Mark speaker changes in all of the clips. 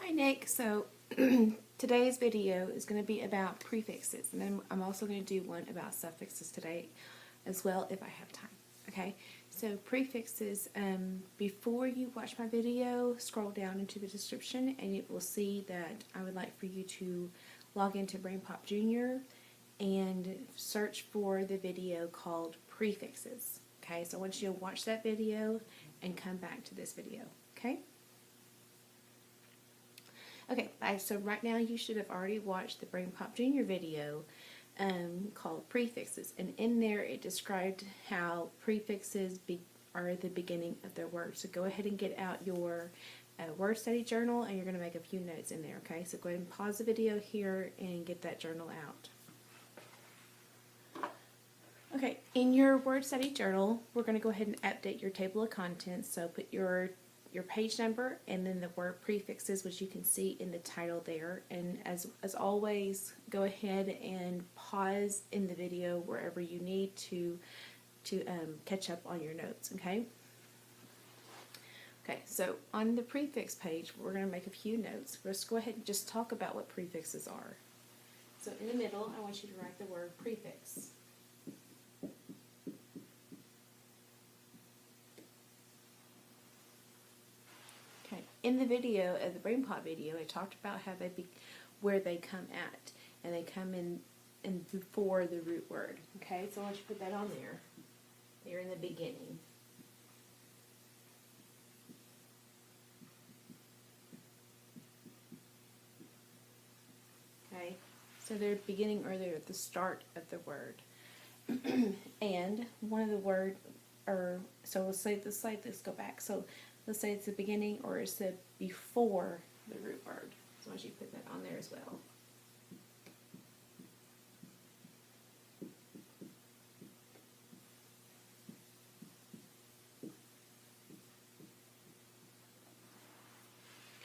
Speaker 1: Hi Nick, so today's video is going to be about prefixes, and then I'm also going to do one about suffixes today as well if I have time. Okay, so prefixes, before you watch my video, scroll down into the description and you will see that I would like for you to log into Brain Pop Jr. and search for the video called Prefixes. Okay, so I want you to watch that video and come back to this video. Okay? Okay, so right now you should have already watched the Brain Pop Jr. video called Prefixes, and in there it described how prefixes are the beginning of their words. So go ahead and get out your word study journal, and you're going to make a few notes in there, okay? So go ahead and pause the video here and get that journal out. Okay, in your word study journal, we're going to go ahead and update your table of contents. So put your page number and then the word prefixes, which you can see in the title there. And as always, go ahead and pause in the video wherever you need to catch up on your notes, okay? Okay, so on the prefix page, we're going to make a few notes. Let's go ahead and just talk about what prefixes are. So in the middle, I want you to write the word prefix. In the video, the Brain Pop video, I talked about how where they come at, and they come in before the root word. Okay, so I want you to put that on there. They're in the beginning. Okay, so they're beginning, or they're at the start of the word. And one of the word, so let's say let's go back. So let's say it's the beginning, or it's the before the root word. So I want you to put that on there as well.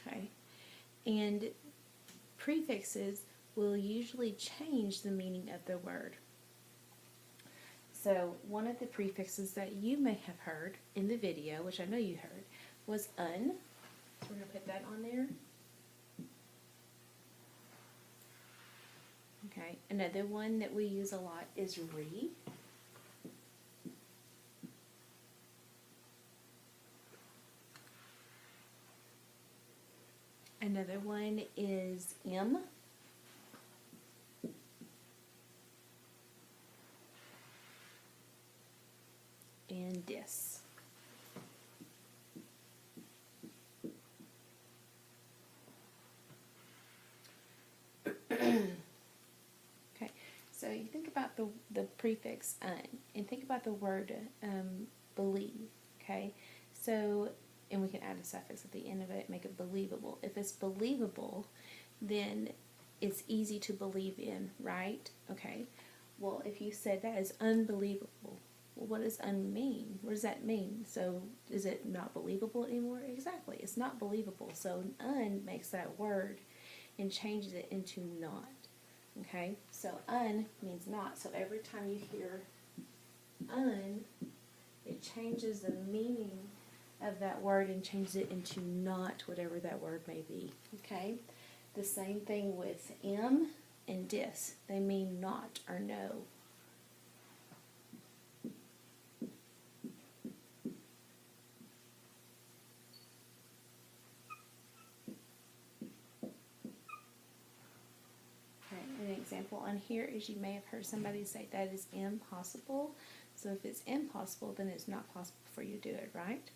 Speaker 1: Okay. And prefixes will usually change the meaning of the word. So one of the prefixes that you may have heard in the video, which I know you heard, was un. So we're going to put that on there. Okay, another one that we use a lot is re. Another one is m. And dis. Okay, so you think about the prefix un, and think about the word believe. Okay, so, and we can add a suffix at the end of it, make it believable. If it's believable, then it's easy to believe in, right? Okay, well, if you said that is unbelievable, well, what does un mean? What does that mean? So is it not believable anymore? Exactly, it's not believable. So un makes that word and changes it into not. Okay, so un means not. So every time you hear un, it changes the meaning of that word and changes it into not, whatever that word may be. Okay, the same thing with m and dis. They mean not or no. An example on here is you may have heard somebody say that is impossible. So if it's impossible, then it's not possible for you to do it, right?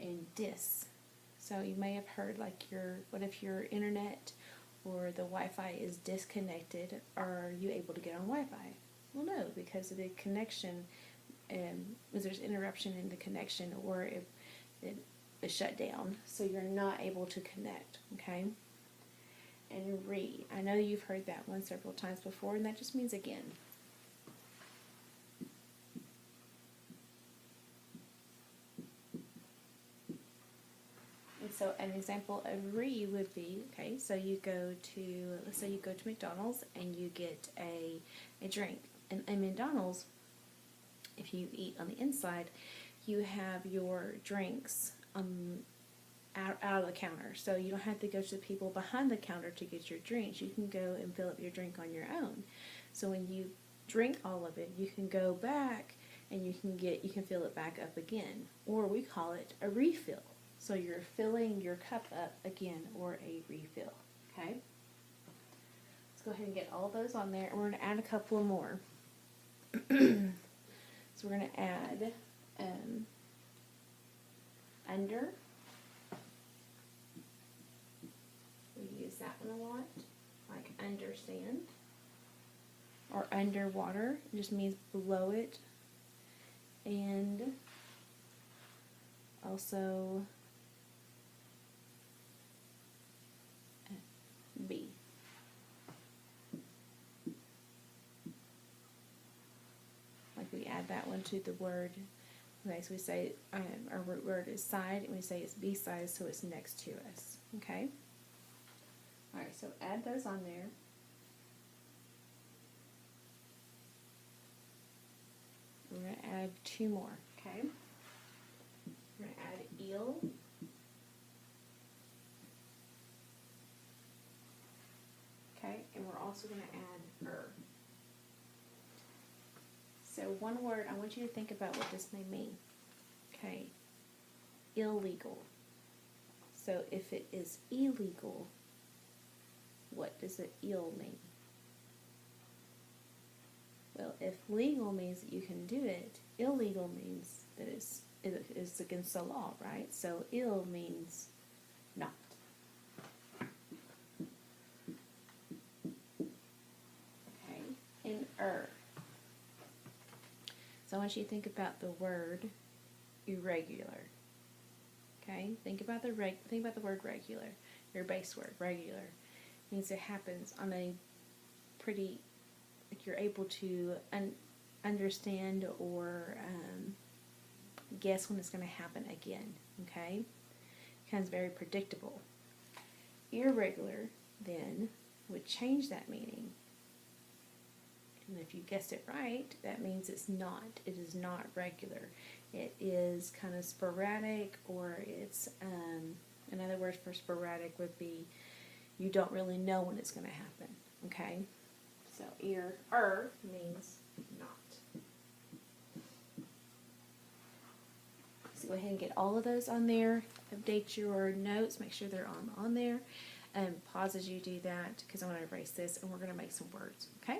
Speaker 1: And dis. So you may have heard like what if your internet or the Wi-Fi is disconnected? Are you able to get on Wi-Fi? Well, no, because of the connection, there's interruption in the connection, or it shut down, so you're not able to connect, okay? And re. I know you've heard that one several times before, and that just means again. And so an example of re would be, okay, so you go to, let's say you go to McDonald's and you get a drink. And in McDonald's, if you eat on the inside, you have your drinks out of the counter. So you don't have to go to the people behind the counter to get your drinks. You can go and fill up your drink on your own. So when you drink all of it, you can go back and you can fill it back up again. Or we call it a refill. So you're filling your cup up again, or a refill. Okay? Let's go ahead and get all those on there. And we're going to add a couple more. So we're going to add under. We use that one a lot, like understand, or underwater. It just means below it. And also be. Like we add that one to the word. Okay, so we say our root word is side, and we say it's beside, so it's next to us. Okay? Alright, so add those on there. We're going to add two more. Okay? We're going to add eel. Okay, and we're also going to add So one word, I want you to think about what this may mean. Okay, illegal. So if it is illegal, what does the ill mean? Well, if legal means that you can do it, illegal means that it's against the law, right? So ill means not. Okay, and So I want you to think about the word irregular. Okay, think about the word regular. Your base word, regular, means it happens on a pretty, like you're able to understand or guess when it's going to happen again. Okay, becomes very predictable. Irregular then would change that meaning. And if you guessed it right, that means it is not regular. It is kind of sporadic, or it's, another word for sporadic would be you don't really know when it's going to happen. Okay? So, means not. So go ahead and get all of those on there. Update your notes. Make sure they're on there. Pause as you do that, because I'm going to erase this, and we're going to make some words. Okay?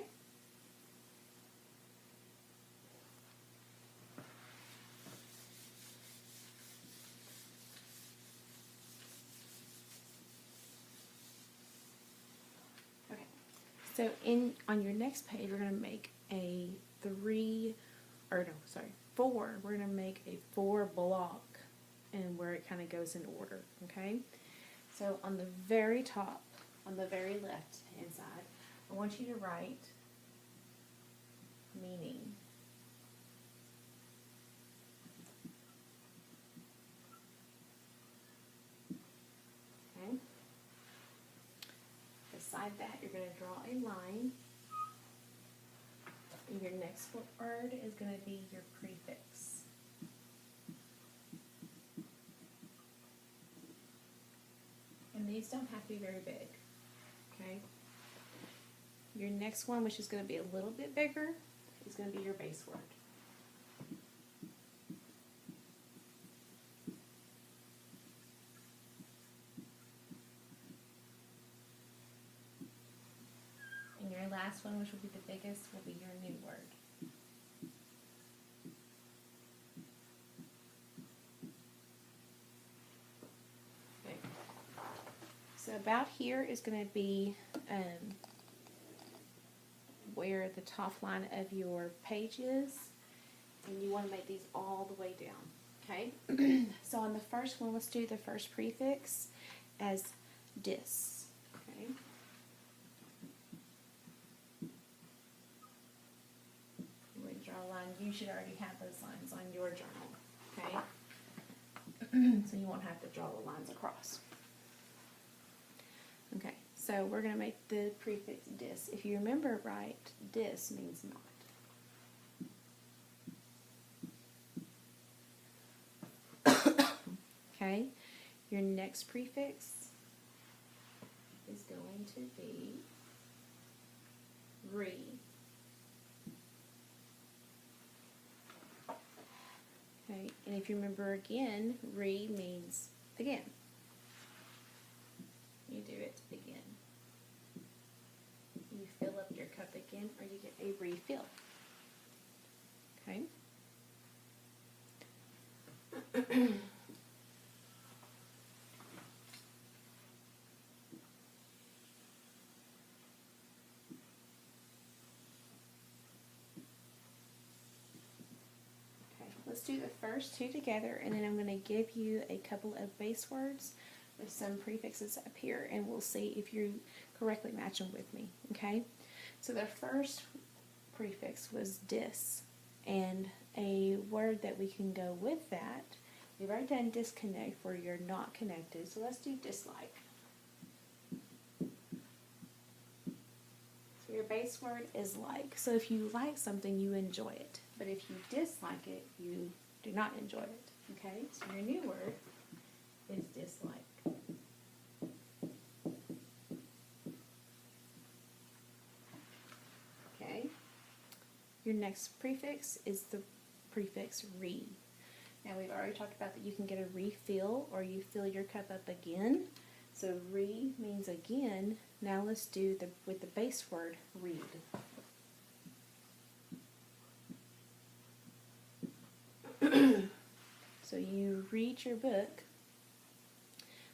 Speaker 1: So on your next page, we're going to make four. We're going to make a 4 block, and where it kind of goes in order, okay? So on the very top, on the very left hand side, I want you to write meaning. Okay? Beside that, you're going to draw a line. And your next word is going to be your prefix. And these don't have to be very big. Okay? Your next one, which is going to be a little bit bigger, is going to be your base word. And your last one, which will be the biggest, will be your new word. Okay. So about here is going to be where the top line of your page is, and you want to make these all the way down. Okay. So on the first one, let's do the first prefix as dis. Okay. Draw a line. You should already have those lines on your journal, okay? So you won't have to draw the lines across. Okay, so we're going to make the prefix dis. If you remember right, dis means not. Okay, your Your next prefix is going to be re. Okay, and if you remember again, re means again. You do it again. You fill up your cup again, or you get a refill. Okay. Let's do the first two together, and then I'm going to give you a couple of base words with some prefixes up here, and we'll see if you correctly match them with me, okay? So the first prefix was dis, and a word that we can go with that, we've already done disconnect where you're not connected, so let's do dislike. So your base word is like. So if you like something, you enjoy it. But if you dislike it, you do not enjoy it. Okay? So your new word is dislike. Okay? Your next prefix is the prefix re. Now we've already talked about that you can get a refill or you fill your cup up again. So re means again. Now let's do with the base word read. So you read your book,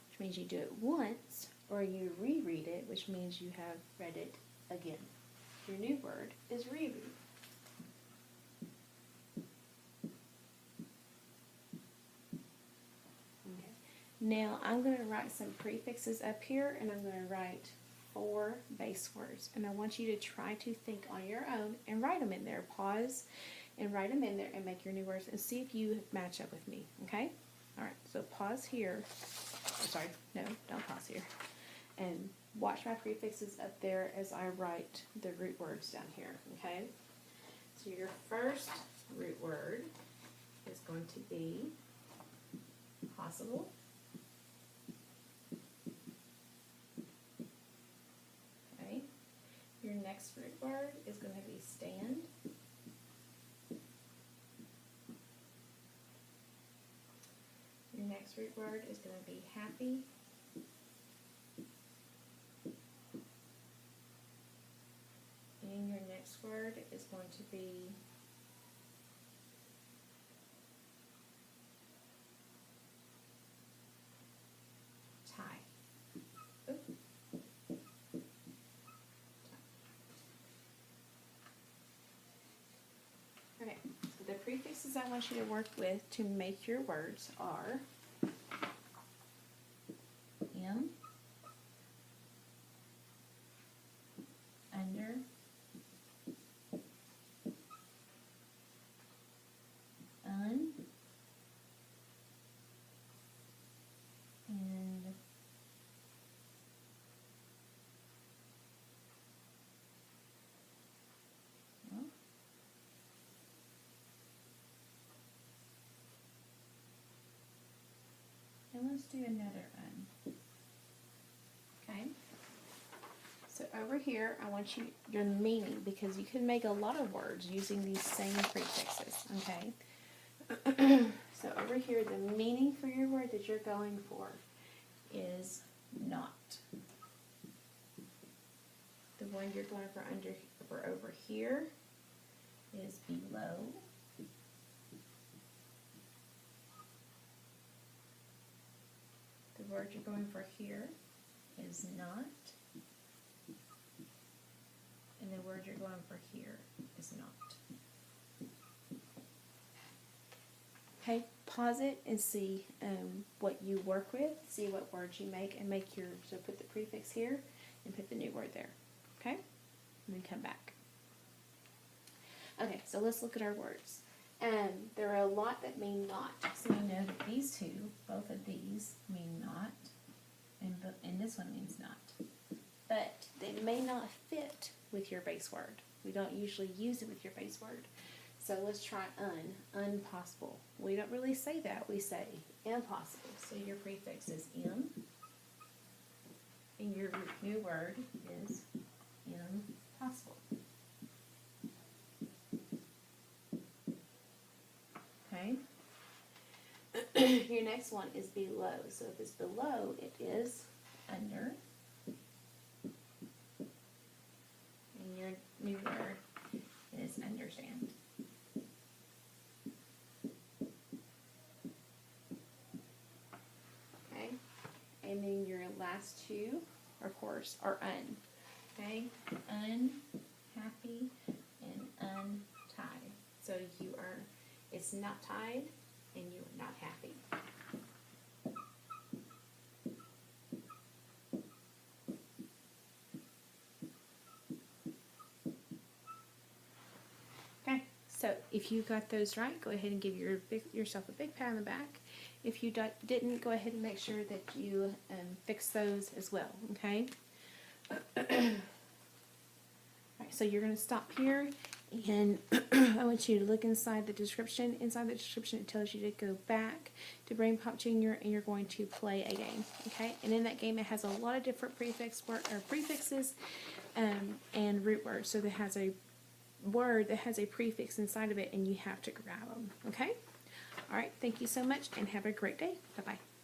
Speaker 1: which means you do it once, or you reread it, which means you have read it again. Your new word is reread. Okay. Now I'm going to write some prefixes up here, and I'm going to write 4 base words. And I want you to try to think on your own and write them in there. Pause and write them in there and make your new words and see if you match up with me, okay? All right, so pause here. Oh, sorry, no, don't pause here. And watch my prefixes up there as I write the root words down here, okay? So your first root word is going to be possible. Okay. Your next root word is going to be stand. Your next root word is going to be happy. And your next word is going to be tie. Ooh. Okay, so the prefixes I want you to work with to make your words are am, under, un, and well, and let's do another un. Okay. So over here, I want your meaning, because you can make a lot of words using these same prefixes, okay? So over here, the meaning for your word that you're going for is not. The one you're going for over here is below. The word you're going for here is not. And the word you're going for here is not. Okay, pause it and see what you work with, see what words you make, and so put the prefix here and put the new word there, okay? And then come back. Okay, so let's look at our words. There are a lot that mean not. So we know that these two, both of these, mean not, and this one means not. But they may not fit with your base word. We don't usually use it with your base word. So let's try unpossible. We don't really say that. We say impossible. So your prefix is M, and your new word is impossible. Okay? Your next one is below. So if it's below, it is under. And your new word is understand. Okay? And then your last two, of course, are un. Okay? Unhappy and untied. So it's not tied and you're not happy. Okay, so if you got those right, go ahead and give yourself a big pat on the back. If you didn't, go ahead and make sure that you fix those as well, okay? Alright, so you're going to stop here, and I want you to look inside the description. Inside the description, it tells you to go back to Brain Pop Jr. and you're going to play a game, okay? And in that game, it has a lot of different prefixes and root words. So it has a word that has a prefix inside of it, and you have to grab them, okay? All right, thank you so much, and have a great day. Bye-bye.